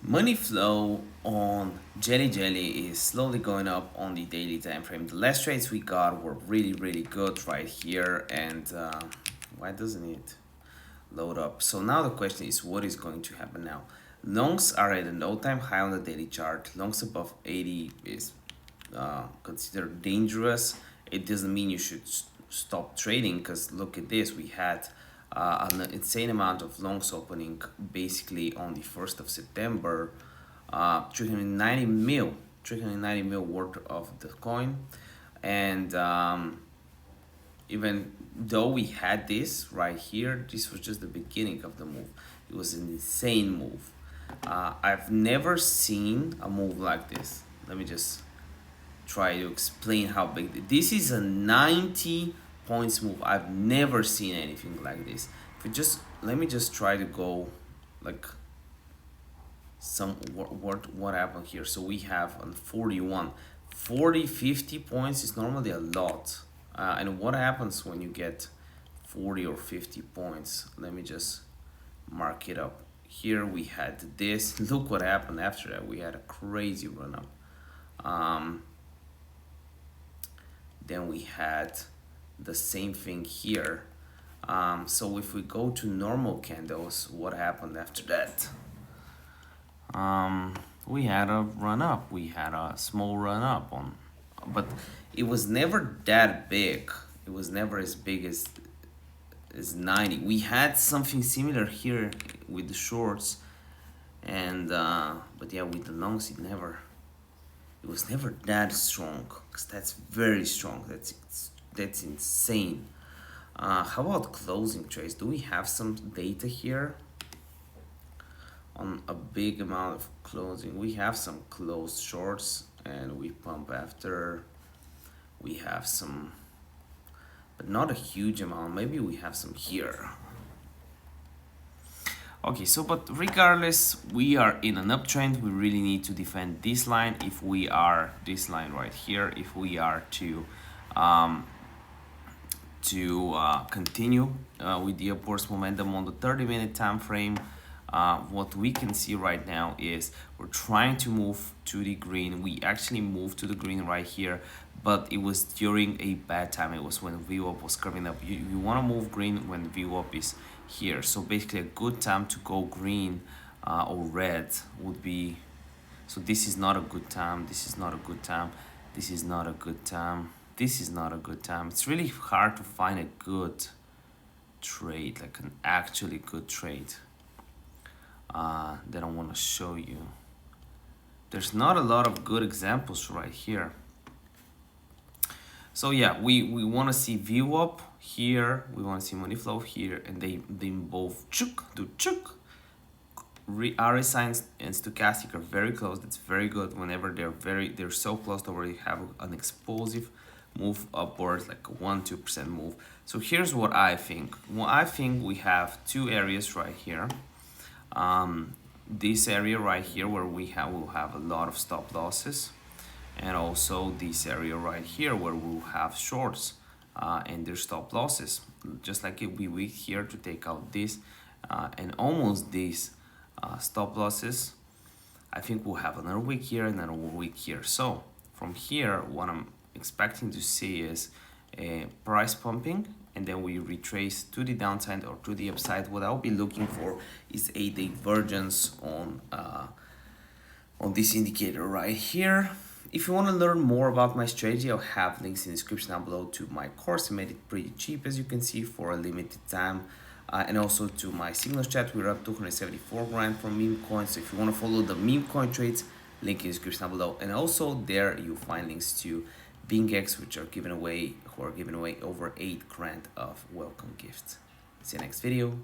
Money flow on JellyJelly is slowly going up on the daily time frame. The last trades we got were really good right here, and why doesn't it load up? So now the question is, what is going to happen now? Longs are at an all-time high on the daily chart. Longs above 80 is considered dangerous. It doesn't mean you should stop trading, because look at this. We had an insane amount of longs opening basically on the 1st of September, 390 mil worth of the coin. And even though we had this right here, this was just the beginning of the move. It was an insane move. I've never seen a move like this. Let me just try to explain how big this is. A 90 points move. I've never seen anything like this. If we just let me just try to go like what happened here. So we have on 41 50 points is normally a lot. And what happens when you get 40 or 50 points? Let me just mark it up. Here we had this. Look what happened after that. We had a crazy run up. Then we had the same thing here. So if we go to normal candles, what happened after that? We had a run up. We had a small run up on, but it was never that big. It was never as big as 90. We had something similar here with the shorts, and but yeah, with the longs, it was never that strong, because that's very strong. That's insane. How about closing trades? Do we have some data here on a big amount of closing? We have some closed shorts, and we pump after. We have some, but not a huge amount. Maybe we have some here. Okay, so but regardless, we are in an uptrend. We really need to defend this line. If we are this line right here, if we are to continue with the upwards momentum on the 30-minute time frame, what we can see right now is we're trying to move to the green. We actually moved to the green right here, but it was during a bad time. It was when VWAP was curving up. You want to move green when VWAP is here. So basically a good time to go green or red would be, so this is not a good time, this is not a good time, this is not a good time, this is not a good time. It's really hard to find a good trade, like an actually good trade that I want to show you. There's not a lot of good examples right here. So yeah, we want to see VWAP here, we want to see money flow here, and they both do chuk. RSI and stochastic are very close. That's very good. Whenever they're so close to already have an explosive move upwards, like a 1-2% move. So here's what I think. Well, I think we have two areas right here. This area right here where we'll have a lot of stop losses, and also this area right here where we'll have shorts and their stop losses. Just like it, we wait here to take out this and almost these stop losses. I think we'll have another week here and another week here. So from here, what I'm expecting to see is a price pumping, and then we retrace to the downside or to the upside. What I'll be looking for is a divergence on this indicator right here. If you want to learn more about my strategy, I'll have links in the description down below to my course. I made it pretty cheap, as you can see, for a limited time. And also to my signals chat. We're up 274 grand from meme coins. So if you want to follow the meme coin trades, link in the description down below. And also there you'll find links to BingX, which are giving away over 8 grand of welcome gifts. See you next video.